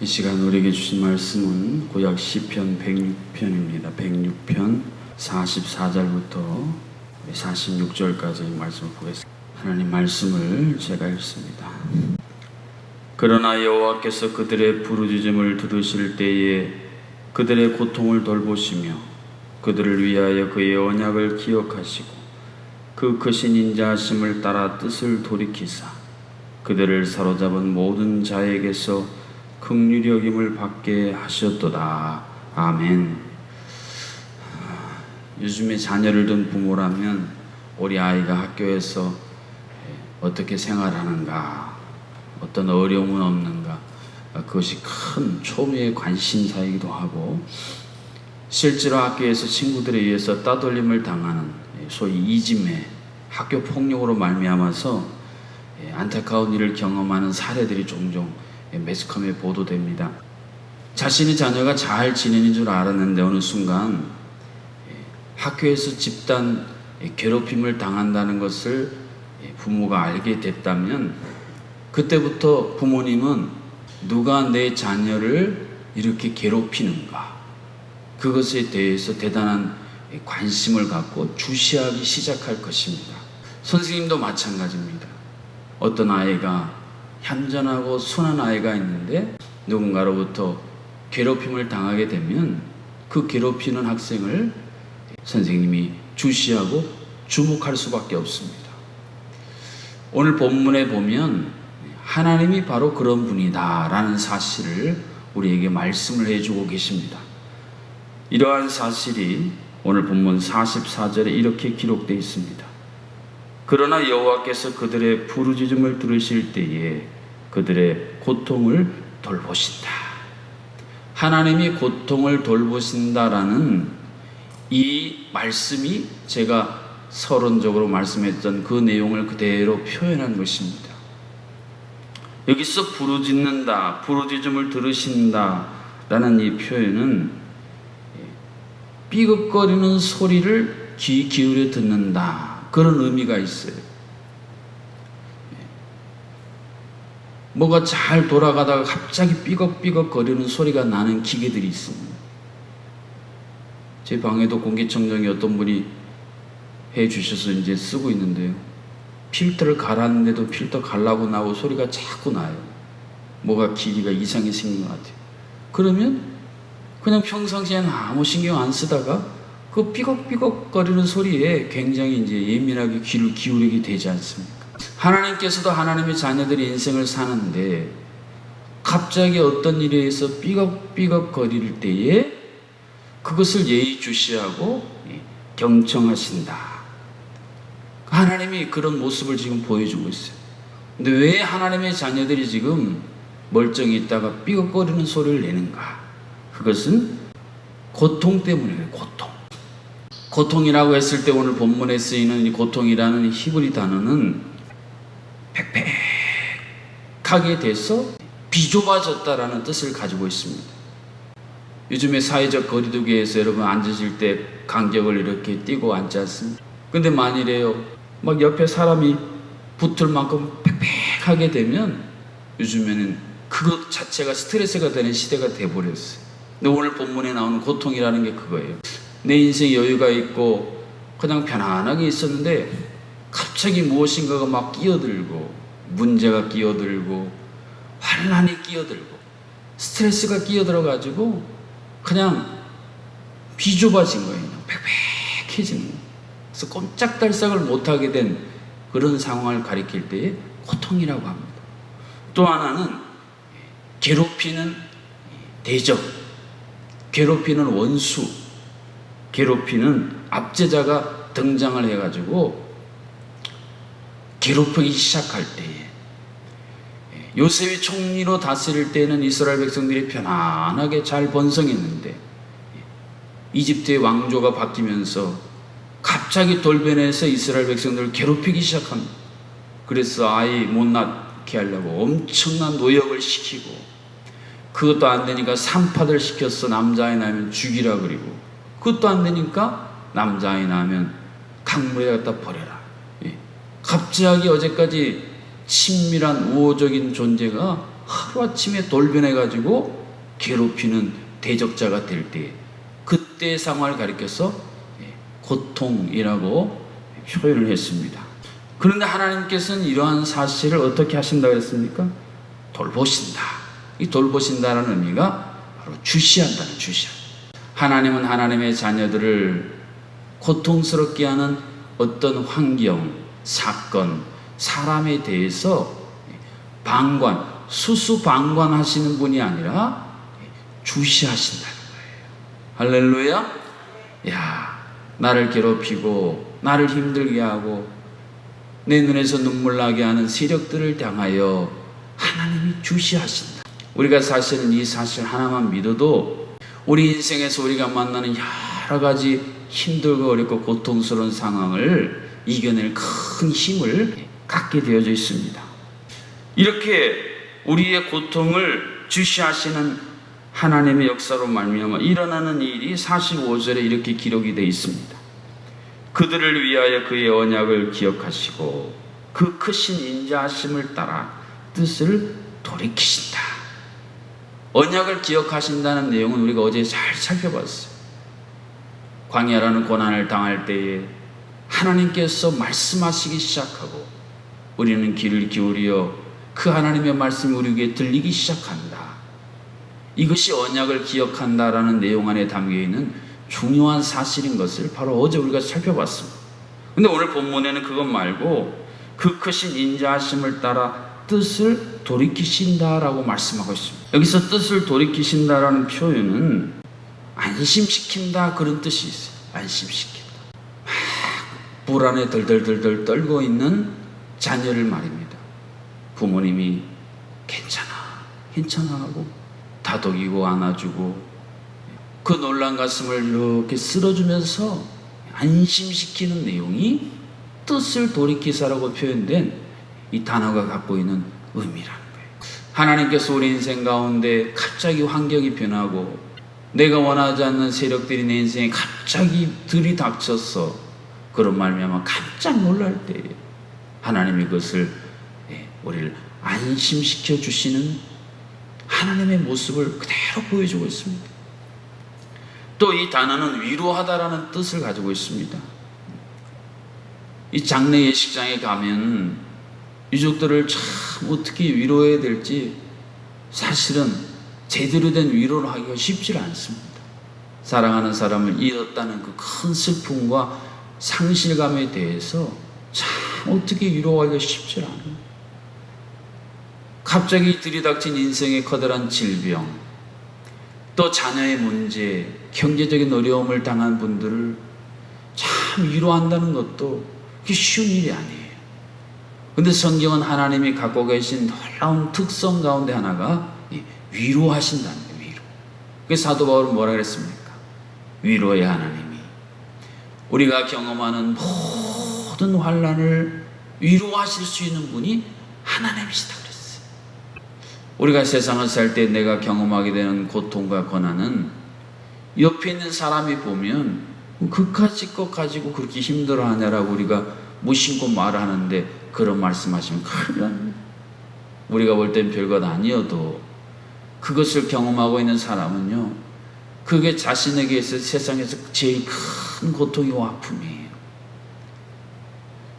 이 시간 우리에게 주신 말씀은 구약 시편 106편입니다. 106편 44절부터 46절까지 말씀을 보겠습니다. 하나님 말씀을 제가 읽습니다. 그러나 여호와께서 그들의 부르짖음을 들으실 때에 그들의 고통을 돌보시며 그들을 위하여 그의 언약을 기억하시고 그 크신 인자하심을 따라 뜻을 돌이키사 그들을 사로잡은 모든 자에게서 긍휼히 여김을 받게 하셨도다. 아멘. 요즘에 자녀를 둔 부모라면 우리 아이가 학교에서 어떻게 생활하는가, 어떤 어려움은 없는가, 그것이 큰 초미의 관심사이기도 하고, 실제로 학교에서 친구들에 의해서 따돌림을 당하는 소위 이지매, 학교 폭력으로 말미암아서 안타까운 일을 경험하는 사례들이 종종 매스컴에 보도됩니다. 자신의 자녀가 잘 지내는 줄 알았는데 어느 순간 학교에서 집단 괴롭힘을 당한다는 것을 부모가 알게 됐다면 그때부터 부모님은 누가 내 자녀를 이렇게 괴롭히는가, 그것에 대해서 대단한 관심을 갖고 주시하기 시작할 것입니다. 선생님도 마찬가지입니다. 어떤 아이가 얌전하고 순한 아이가 있는데 누군가로부터 괴롭힘을 당하게 되면 그 괴롭히는 학생을 선생님이 주시하고 주목할 수밖에 없습니다. 오늘 본문에 보면 하나님이 바로 그런 분이다 라는 사실을 우리에게 말씀을 해주고 계십니다. 이러한 사실이 오늘 본문 44절에 이렇게 기록되어 있습니다. 그러나 여호와께서 그들의 부르짖음을 들으실 때에 그들의 고통을 돌보신다. 하나님이 고통을 돌보신다라는 이 말씀이 제가 서론적으로 말씀했던 그 내용을 그대로 표현한 것입니다. 여기서 부르짖는다, 부르짖음을 들으신다 라는 이 표현은 삐걱거리는 소리를 귀 기울여 듣는다, 그런 의미가 있어요. 뭐가 잘 돌아가다가 갑자기 삐걱삐걱 거리는 소리가 나는 기계들이 있습니다. 제 방에도 공기청정기 어떤 분이 해 주셔서 이제 쓰고 있는데요, 필터를 갈았는데도 필터 갈라고 나고 소리가 자꾸 나요. 뭐가 기계가 이상하게 생긴 것 같아요. 그러면 그냥 평상시에는 아무 신경 안 쓰다가 그 삐걱삐걱 거리는 소리에 굉장히 이제 예민하게 귀를 기울이게 되지 않습니까? 하나님께서도 하나님의 자녀들이 인생을 사는데 갑자기 어떤 일에 의해서 삐걱삐걱 거릴 때에 그것을 예의주시하고 경청하신다. 하나님이 그런 모습을 지금 보여주고 있어요. 근데 왜 하나님의 자녀들이 지금 멀쩡히 있다가 삐걱거리는 소리를 내는가? 그것은 고통 때문이에요. 고통이라고 했을 때 오늘 본문에 쓰이는 이 고통이라는 히브리 단어는 팩팩하게 돼서 비좁아졌다라는 뜻을 가지고 있습니다. 요즘에 사회적 거리두기에서 여러분 앉으실 때 간격을 이렇게 띄고 앉지 않습니까? 근데 만일에요, 막 옆에 사람이 붙을 만큼 팩팩하게 되면 요즘에는 그것 자체가 스트레스가 되는 시대가 돼버렸어요. 근데 오늘 본문에 나오는 고통이라는 게 그거예요. 내 인생에 여유가 있고 그냥 편안하게 있었는데 갑자기 무엇인가가 막 끼어들고, 문제가 끼어들고, 환난이 끼어들고, 스트레스가 끼어들어가지고 그냥 비좁아진 거예요. 팩팩해지는 거예요. 그래서 꼼짝달싹을 못하게 된 그런 상황을 가리킬 때에 고통이라고 합니다. 또 하나는 괴롭히는 대적, 괴롭히는 원수, 괴롭히는 압제자가 등장을 해가지고 괴롭히기 시작할 때에, 요셉이 총리로 다스릴 때는 이스라엘 백성들이 편안하게 잘 번성했는데 이집트의 왕조가 바뀌면서 갑자기 돌변해서 이스라엘 백성들을 괴롭히기 시작합니다. 그래서 아이 못 낳게 하려고 엄청난 노역을 시키고, 그것도 안 되니까 산파들 시켰어. 남자아이 낳으면 죽이라. 그리고 그것도 안 되니까 남자아이 낳으면 강물에 갖다 버려라. 갑자기 어제까지 친밀한 우호적인 존재가 하루아침에 돌변해가지고 괴롭히는 대적자가 될 때, 그때의 상황을 가리켜서 고통이라고 표현을 했습니다. 그런데 하나님께서는 이러한 사실을 어떻게 하신다고 했습니까? 돌보신다. 이 돌보신다는 의미가 바로 주시한다는, 주시한다. 하나님은 하나님의 자녀들을 고통스럽게 하는 어떤 환경, 사건, 사람에 대해서 방관, 수수방관하시는 분이 아니라 주시하신다는 거예요. 할렐루야. 야, 나를 괴롭히고 나를 힘들게 하고 내 눈에서 눈물 나게 하는 세력들을 향하여 하나님이 주시하신다. 우리가 사실은 이 사실 하나만 믿어도 우리 인생에서 우리가 만나는 여러 가지 힘들고 어렵고 고통스러운 상황을 이겨낼 큰 힘을 갖게 되어져 있습니다. 이렇게 우리의 고통을 주시하시는 하나님의 역사로 말미암아 일어나는 일이 45절에 이렇게 기록이 되어 있습니다. 그들을 위하여 그의 언약을 기억하시고 그 크신 인자하심을 따라 뜻을 돌이키신다. 언약을 기억하신다는 내용은 우리가 어제 잘 살펴봤어요. 광야라는 고난을 당할 때에 하나님께서 말씀하시기 시작하고 우리는 귀를 기울여 그 하나님의 말씀이 우리에게 들리기 시작한다. 이것이 언약을 기억한다라는 내용 안에 담겨있는 중요한 사실인 것을 바로 어제 우리가 살펴봤습니다. 근데 오늘 본문에는 그것 말고 그 크신 인자하심을 따라 뜻을 돌이키신다라고 말씀하고 있습니다. 여기서 뜻을 돌이키신다라는 표현은 안심시킨다, 그런 뜻이 있어요. 안심시킨다. 막 불안에 덜덜덜덜 떨고 있는 자녀를 말입니다. 부모님이 괜찮아 하고 다독이고 안아주고 그 놀란 가슴을 이렇게 쓸어주면서 안심시키는 내용이 뜻을 돌이키사라고 표현된 이 단어가 갖고 있는 의미라는 거예요. 하나님께서 우리 인생 가운데 갑자기 환경이 변하고 내가 원하지 않는 세력들이 내 인생에 갑자기 들이닥쳐서 그런 말미암아 깜짝 놀랄 때에 하나님이 그것을 우리를 안심시켜 주시는 하나님의 모습을 그대로 보여주고 있습니다. 또 이 단어는 위로하다라는 뜻을 가지고 있습니다. 이 장례 예식장에 가면 유족들을 참 어떻게 위로해야 될지 사실은 제대로 된 위로를 하기가 쉽지 않습니다. 사랑하는 사람을 잃었다는 그 큰 슬픔과 상실감에 대해서 참 어떻게 위로하기가 쉽지 않아요. 갑자기 들이닥친 인생의 커다란 질병, 또 자녀의 문제, 경제적인 어려움을 당한 분들을 참 위로한다는 것도 그게 쉬운 일이 아니에요. 근데 성경은 하나님이 갖고 계신 놀라운 특성 가운데 하나가 위로하신다는 거예요. 위로. 그래서 사도 바울은 뭐라 그랬습니까? 위로의 하나님이 우리가 경험하는 모든 환난을 위로하실 수 있는 분이 하나님이시다 그랬어요. 우리가 세상을 살 때 내가 경험하게 되는 고통과 고난은 옆에 있는 사람이 보면 그까짓 것 가지고 그렇게 힘들어하냐라고 우리가 무심코 말하는데 그런 말씀하시면 큰일 납니다. 우리가 볼 땐 별것 아니어도 그것을 경험하고 있는 사람은요, 그게 자신에게 있어 세상에서 제일 큰 고통이고 아픔이에요.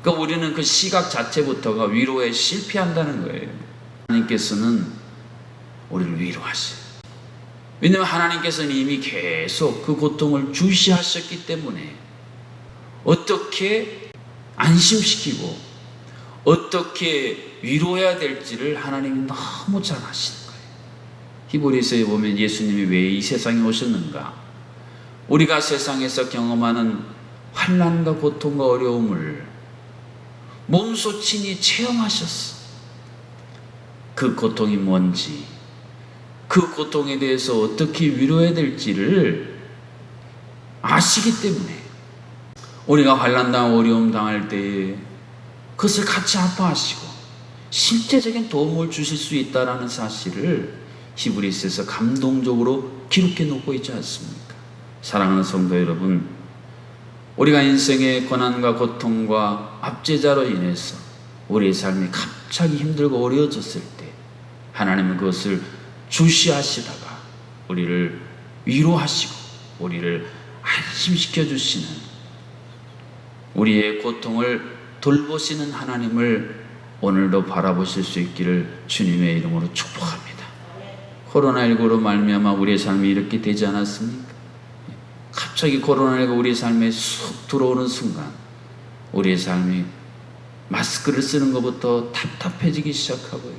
그러니까 우리는 그 시각 자체부터가 위로에 실패한다는 거예요. 하나님께서는 우리를 위로하세요. 왜냐하면 하나님께서는 이미 계속 그 고통을 주시하셨기 때문에 어떻게 안심시키고 어떻게 위로해야 될지를 하나님이 너무 잘 아시는 거예요. 히브리서에 보면 예수님이 왜 이 세상에 오셨는가? 우리가 세상에서 경험하는 환난과 고통과 어려움을 몸소 친히 체험하셨어. 그 고통이 뭔지, 그 고통에 대해서 어떻게 위로해야 될지를 아시기 때문에 우리가 환난당하고 어려움 당할 때에 그것을 같이 아파하시고 실제적인 도움을 주실 수 있다는 사실을 히브리서에서 감동적으로 기록해 놓고 있지 않습니까? 사랑하는 성도 여러분, 우리가 인생의 고난과 고통과 압제자로 인해서 우리의 삶이 갑자기 힘들고 어려워졌을 때 하나님은 그것을 주시하시다가 우리를 위로하시고 우리를 안심시켜 주시는, 우리의 고통을 돌보시는 하나님을 오늘도 바라보실 수 있기를 주님의 이름으로 축복합니다. 코로나19로 말미암아 우리의 삶이 이렇게 되지 않았습니까? 갑자기 코로나19가 우리의 삶에 쑥 들어오는 순간 우리의 삶이 마스크를 쓰는 것부터 답답해지기 시작하고요.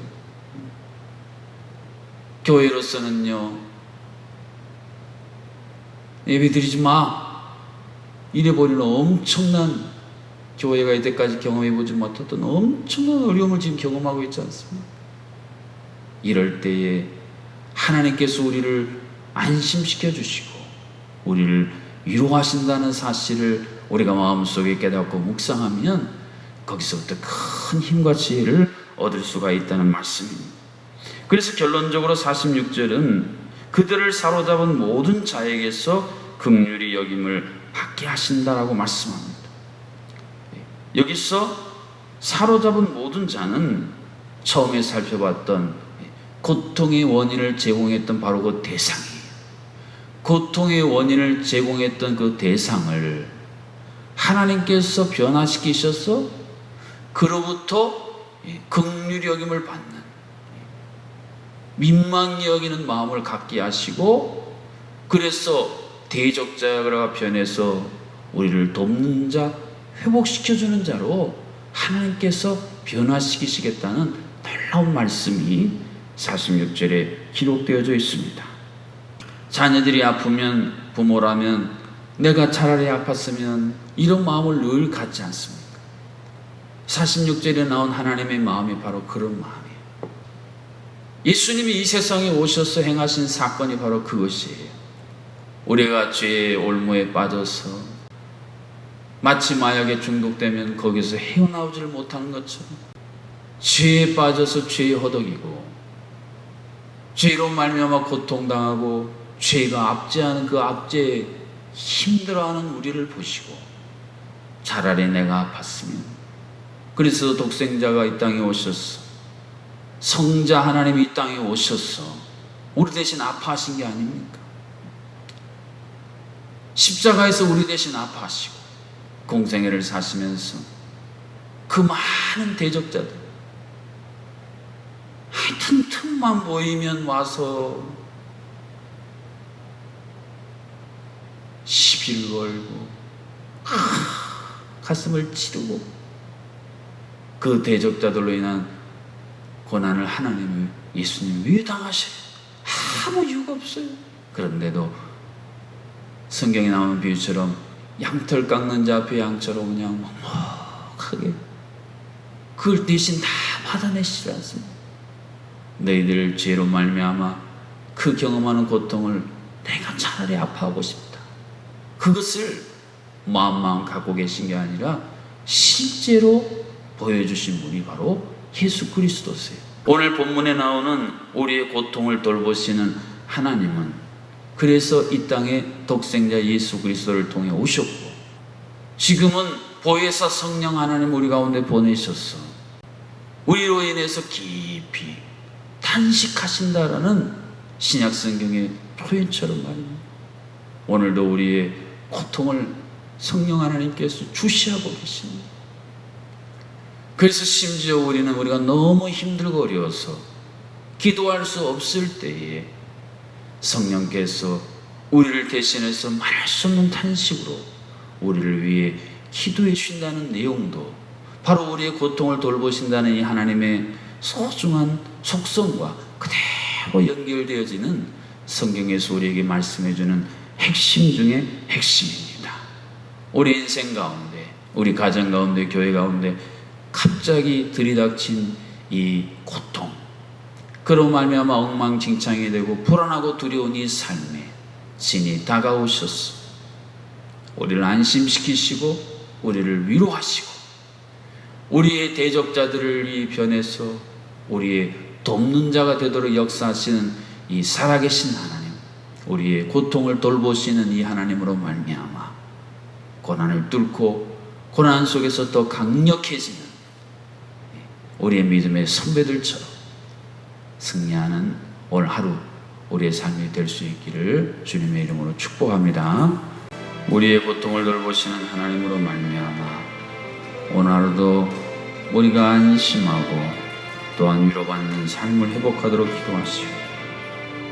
교회로서는요, 예배드리지 마 이래버리는 엄청난, 교회가 이때까지 경험해보지 못했던 엄청난 어려움을 지금 경험하고 있지 않습니까? 이럴 때에 하나님께서 우리를 안심시켜 주시고 우리를 위로하신다는 사실을 우리가 마음속에 깨닫고 묵상하면 거기서부터 큰 힘과 지혜를 얻을 수가 있다는 말씀입니다. 그래서 결론적으로 46절은 그들을 사로잡은 모든 자에게서 긍휼히 여김을 받게 하신다라고 말씀합니다. 여기서 사로잡은 모든 자는 처음에 살펴봤던 고통의 원인을 제공했던 바로 그 대상이에요. 고통의 원인을 제공했던 그 대상을 하나님께서 변화시키셔서 그로부터 긍휼히 여김을 받는, 민망히 여기는 마음을 갖게 하시고, 그래서 대적자가 변해서 우리를 돕는 자, 회복시켜주는 자로 하나님께서 변화시키시겠다는 놀라운 말씀이 46절에 기록되어져 있습니다. 자녀들이 아프면, 부모라면 내가 차라리 아팠으면 이런 마음을 늘 갖지 않습니까? 46절에 나온 하나님의 마음이 바로 그런 마음이에요. 예수님이 이 세상에 오셔서 행하신 사건이 바로 그것이에요. 우리가 죄의 올무에 빠져서 마치 마약에 중독되면 거기서 헤어나오지를 못하는 것처럼 죄에 빠져서 죄에 허덕이고 죄로 말미암아 고통당하고 죄가 압제하는 그 압제에 힘들어하는 우리를 보시고 차라리 내가 아팠으면, 그래서 독생자가 이 땅에 오셔서, 성자 하나님이 이 땅에 오셔서 우리 대신 아파하신 게 아닙니까? 십자가에서 우리 대신 아파하시고 공생애를 사시면서 그 많은 대적자들, 하여튼 틈만 보이면 와서 시비를 걸고 가슴을 찌르고 그 대적자들로 인한 고난을 하나님을, 예수님 왜 당하셔요? 아무 이유가 없어요. 그런데도 성경에 나오는 비유처럼 양털 깎는 자 앞에 양처럼 그냥 먹먹하게 그걸 대신 다 받아내시지 않습니다. 너희들 죄로 말미암아 그 경험하는 고통을 내가 차라리 아파하고 싶다, 그것을 마음만 갖고 계신 게 아니라 실제로 보여주신 분이 바로 예수 그리스도세요. 오늘 본문에 나오는 우리의 고통을 돌보시는 하나님은 그래서 이 땅에 독생자 예수 그리스도를 통해 오셨고, 지금은 보혜사 성령 하나님 우리 가운데 보내셔서 우리로 인해서 깊이 탄식하신다라는 신약 성경의 표현처럼 말입니다. 오늘도 우리의 고통을 성령 하나님께서 주시하고 계십니다. 그래서 심지어 우리가 너무 힘들고 어려워서 기도할 수 없을 때에 성령께서 우리를 대신해서 말할 수 없는 탄식으로 우리를 위해 기도해 주신다는 내용도 바로 우리의 고통을 돌보신다는 이 하나님의 소중한 속성과 그대로 연결되어지는 성경에서 우리에게 말씀해주는 핵심 중에 핵심입니다. 우리 인생 가운데, 우리 가정 가운데, 교회 가운데 갑자기 들이닥친 이 고통, 그로 말미암아 엉망진창이 되고 불안하고 두려운 이 삶에 진이 다가오셔서 우리를 안심시키시고 우리를 위로하시고 우리의 대적자들을 이 변해서 우리의 돕는 자가 되도록 역사하시는 이 살아계신 하나님, 우리의 고통을 돌보시는 이 하나님으로 말미암아 고난을 뚫고 고난 속에서 더 강력해지는 우리의 믿음의 선배들처럼 승리하는 오늘 하루 우리의 삶이 될 수 있기를 주님의 이름으로 축복합니다. 우리의 고통을 돌보시는 하나님으로 말미암아 오늘 하루도 우리가 안심하고 또한 위로받는 삶을 회복하도록 기도하시오.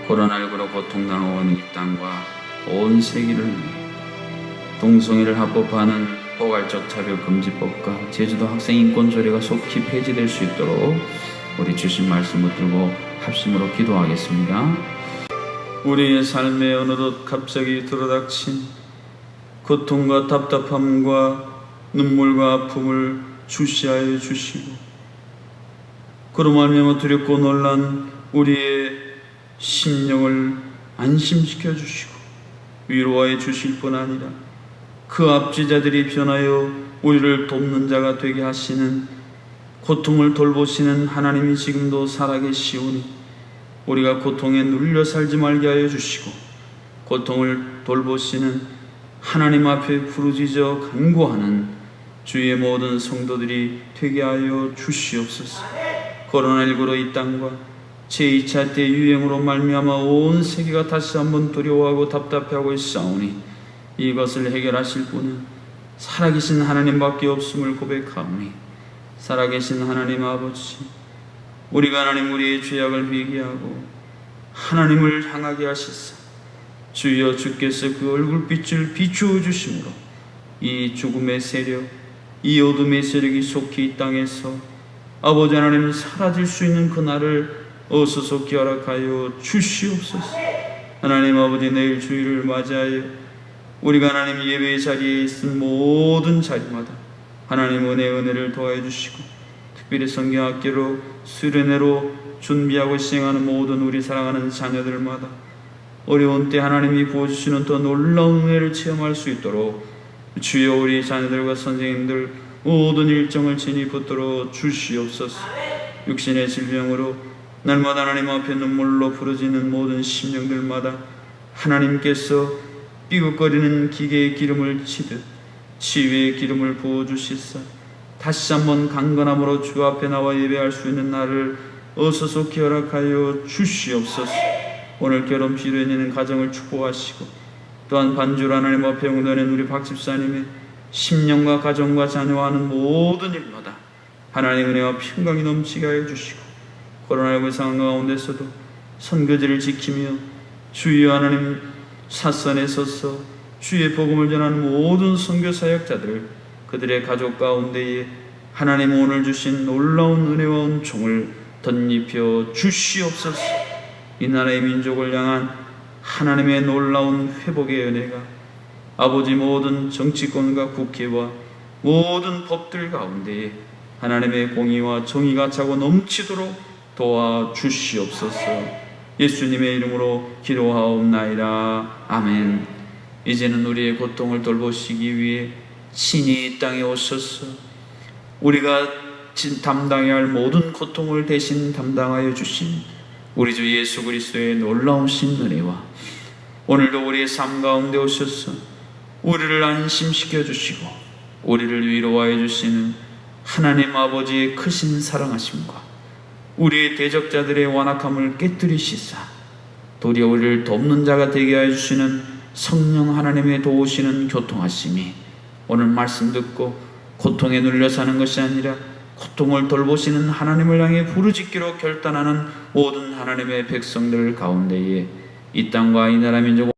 코로나19로 고통당하고 있는 이 땅과 온 세계를 위해 동성애를 합법화하는 포괄적 차별금지법과 제주도 학생인권조례가 속히 폐지될 수 있도록 우리 주신 말씀 붙들고 합심으로 기도하겠습니다. 우리의 삶에 어느덧 갑자기 들어닥친 고통과 답답함과 눈물과 아픔을 주시하여 주시고 그로 말미암아 두렵고 놀란 우리의 심령을 안심시켜 주시고 위로하여 주실 뿐 아니라 그 압제자들이 변하여 우리를 돕는 자가 되게 하시는 고통을 돌보시는 하나님이 지금도 살아계시오니 우리가 고통에 눌려 살지 말게 하여 주시고 고통을 돌보시는 하나님 앞에 부르짖어 간구하는 주의 모든 성도들이 되게 하여 주시옵소서. 코로나19로 이 땅과 제2차 때 유행으로 말미암아 온 세계가 다시 한번 두려워하고 답답해하고 있사오니 이것을 해결하실 분은 살아계신 하나님밖에 없음을 고백하오니 살아계신 하나님 아버지, 우리가 하나님 우리의 죄악을 회개하고 하나님을 향하게 하시사 주여 주께서 그 얼굴빛을 비추어 주심으로 이 죽음의 세력, 이 어둠의 세력이 속히 이 땅에서 아버지 하나님 사라질 수 있는 그날을 어수속히 허락하여 주시옵소서. 하나님 아버지, 내일 주일을 맞이하여 우리가 하나님 예배의 자리에 있은 모든 자리마다 하나님 은혜를 더하여 주시고 특별히 성경학교로 수련회로 준비하고 시행하는 모든 우리 사랑하는 자녀들마다 어려운 때 하나님이 부어주시는 더 놀라운 은혜를 체험할 수 있도록 주여 우리 자녀들과 선생님들 모든 일정을 친히 붙들어 주시옵소서. 육신의 질병으로 날마다 하나님 앞에 눈물로 부러지는 모든 심령들마다 하나님께서 삐걱거리는 기계의 기름을 치듯 치유의 기름을 부어주시사 다시 한번 강건함으로 주 앞에 나와 예배할 수 있는 날을 어서속히 허락하여 주시옵소서. 오늘 결혼 필요에 있는 가정을 축복하시고 또한 반주로 하나님 앞에 영원하는 우리 박 집사님의 심령과 가정과 자녀와 하는 모든 일마다 하나님 은혜와 평강이 넘치게 하여 주시고 코로나19 상황 가운데서도 선교지를 지키며 주여 하나님 사선에 서서 주의 복음을 전하는 모든 선교 사역자들 그들의 가족 가운데에 하나님 오늘 주신 놀라운 은혜와 은총을 덧입혀 주시옵소서. 이 나라의 민족을 향한 하나님의 놀라운 회복의 은혜가 아버지 모든 정치권과 국회와 모든 법들 가운데에 하나님의 공의와 정의가 차고 넘치도록 도와주시옵소서. 예수님의 이름으로 기도하옵나이다. 아멘. 이제는 우리의 고통을 돌보시기 위해 친히 이 땅에 오셔서 우리가 담당해야 할 모든 고통을 대신 담당하여 주신 우리 주 예수 그리스도의 놀라우신 은혜와 오늘도 우리의 삶 가운데 오셔서 우리를 안심시켜 주시고 우리를 위로하여 주시는 하나님 아버지의 크신 사랑하심과 우리의 대적자들의 완악함을 깨뜨리시사 도리어 우리를 돕는 자가 되게 하여 주시는 성령 하나님의 도우시는 교통하심이 오늘 말씀 듣고 고통에 눌려 사는 것이 아니라 고통을 돌보시는 하나님을 향해 부르짖기로 결단하는 모든 하나님의 백성들 가운데에 이 땅과 이 나라 민족